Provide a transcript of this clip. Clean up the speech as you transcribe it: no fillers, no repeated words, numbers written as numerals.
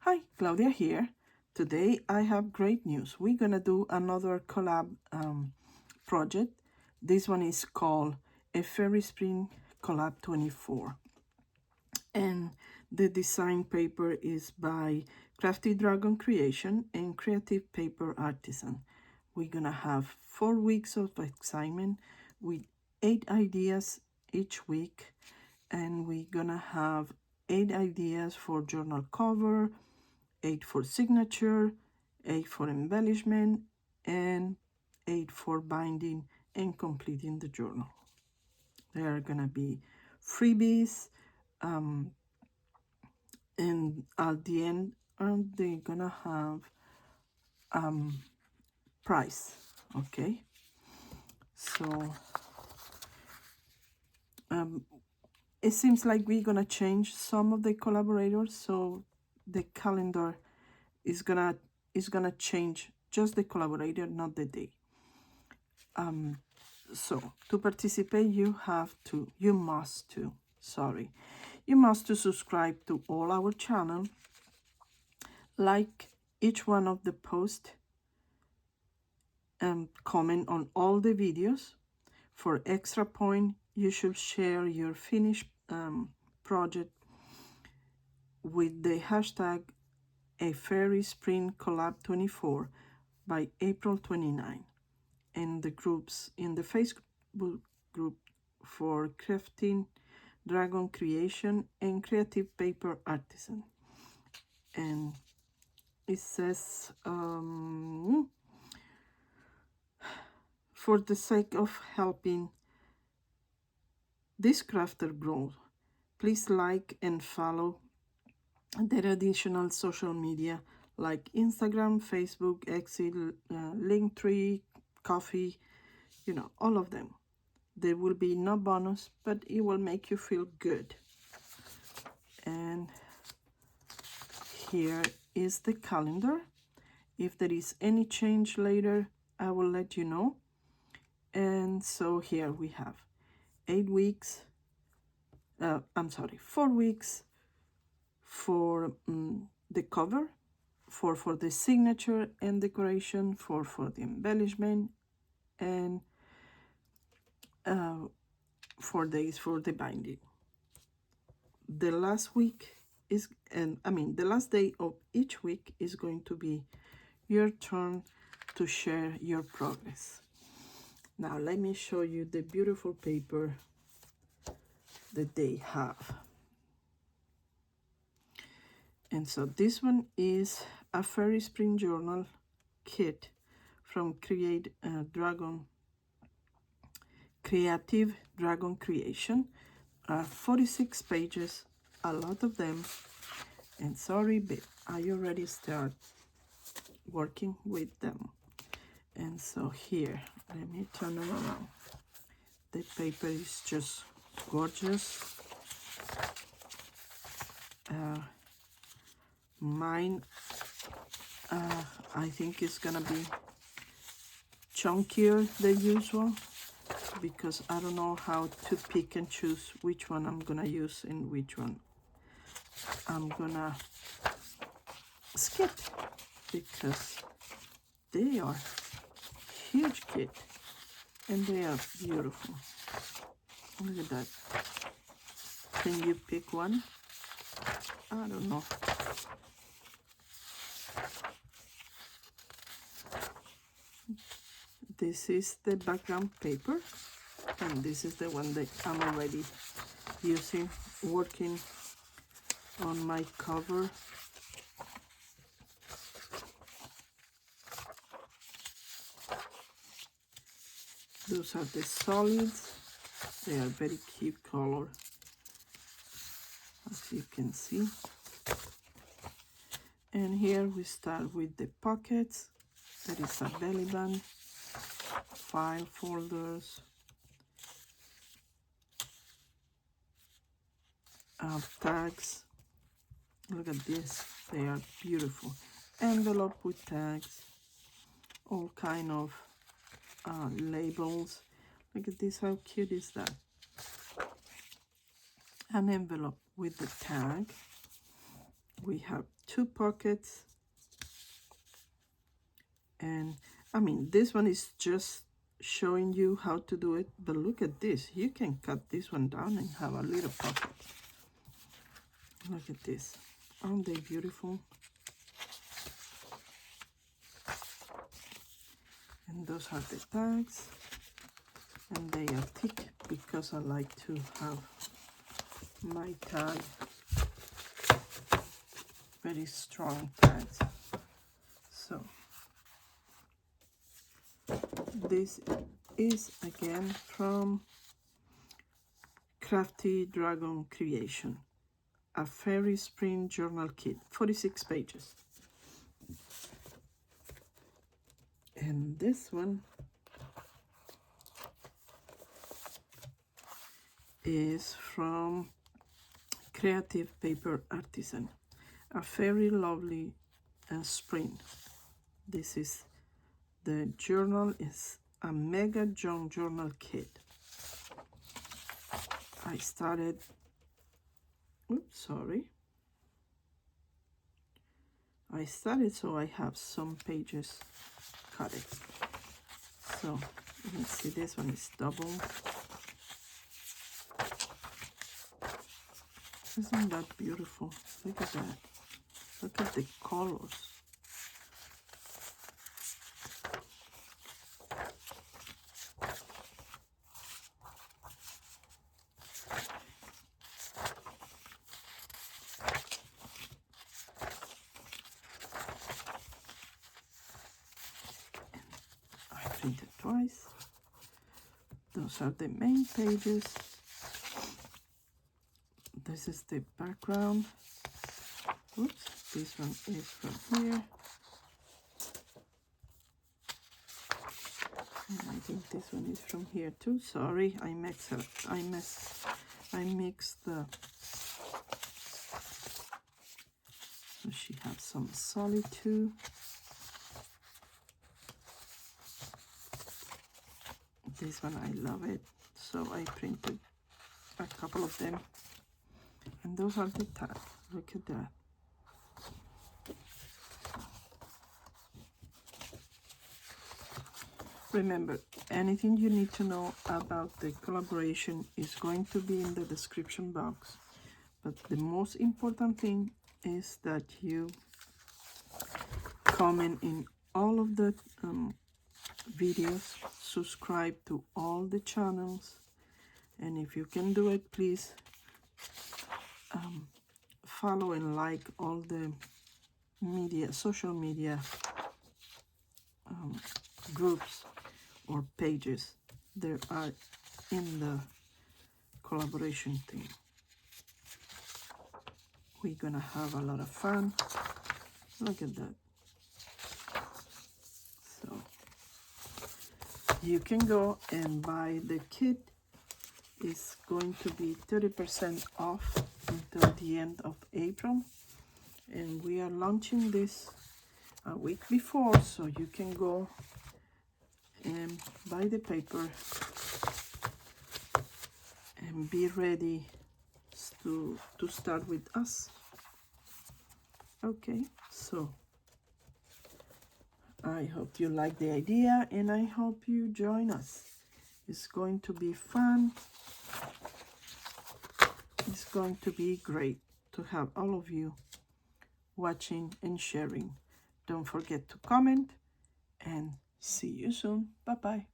Hi, Claudia here. Today I have great news. We're gonna do another collab project. This one is called a Fairy Spring Collab 24. And the design paper is by Crafty Dragon Creation and Creative Paper Artisan. We're gonna have 4 weeks of excitement with 8 ideas each week, and we're gonna have 8 ideas for journal cover, 8 for signature, 8 for embellishment, and 8 for binding and completing the journal. There are gonna be freebies, and at the end, they're gonna have price. Okay, so it seems like we're gonna change some of the collaborators, so the calendar is gonna change just the collaborator, not the day. So to participate, you must to subscribe to all our channel, like each one of the posts, and comment on all the videos. For extra point, you should share your finished project with the hashtag a Fairy Spring Collab 24 by April 29. And the groups in the Facebook group for Crafting, Dragon Creation, and Creative Paper Artisan. And it says, for the sake of helping this crafter grow, please like and follow their additional social media like Instagram, Facebook, Exit, Linktree, Coffee, all of them. There will be no bonus, but it will make you feel good. And here is the calendar. If there is any change later, I will let you know. And so here we have 8 weeks, 4 weeks for the cover, 4 for the signature and decoration, 4 for the embellishment, and 4 days for the binding. The last week is, the last day of each week is going to be your turn to share your progress. Now let me show you the beautiful paper that they have. And so this one is a Fairy Spring Journal kit from Creative Dragon Creation. 46 pages, a lot of them. And sorry, but I already start working with them. And so here, let me turn it around. The paper is just gorgeous. Mine, I think it's gonna be chunkier than usual, because I don't know how to pick and choose which one I'm gonna use and which one I'm gonna skip, because they are huge kit and they are beautiful. Look at that. Can you pick one? I don't know. This is the background paper, and this is the one that I'm already using, working on my cover. Those are the solids. They are very cute color, as you can see. And here we start with the pockets. There is a belly band, file folders, tags. Look at this, they are beautiful. Envelope with tags, all kind of labels. Look at this, how cute is that? An envelope with the tag. We have 2 pockets, and I mean, this one is just showing you how to do it, but look at this. You can cut this one down and have a little pocket. Look at this. Aren't they beautiful? And those are the tags, and they are thick because I like to have my tag very strong tags. So this is again from Crafty Dragon Creation, a fairy spring journal kit, 46 pages. And this one is from KreativPaperArtisan, a very lovely spring. This is the journal, is a mega junk journal kit. I started, I started, so I have some pages cut it. So let me see, this one is double. Isn't that beautiful? Look at that. Look at the colors. I printed twice. Those are the main pages. This is the background. Oops, this one is from here. And I think this one is from here too. Sorry, I mixed the. So she has some solid too. This one, I love it. So I printed a couple of them. And those are the tags. Look at that. Remember, anything you need to know about the collaboration is going to be in the description box. But the most important thing is that you comment in all of the videos, subscribe to all the channels, and if you can do it, please follow and like all the social media groups or pages there are in the collaboration thing. We're gonna have a lot of fun. Look at that. So you can go and buy the kit. It's going to be 30% off until the end of April, and we are launching this a week before, so you can go and buy the paper and be ready to start with us. Okay, so I hope you like the idea, and I hope you join us. It's going to be fun. It's going to be great to have all of you watching and sharing. Don't forget to comment, and see you soon. Bye-bye.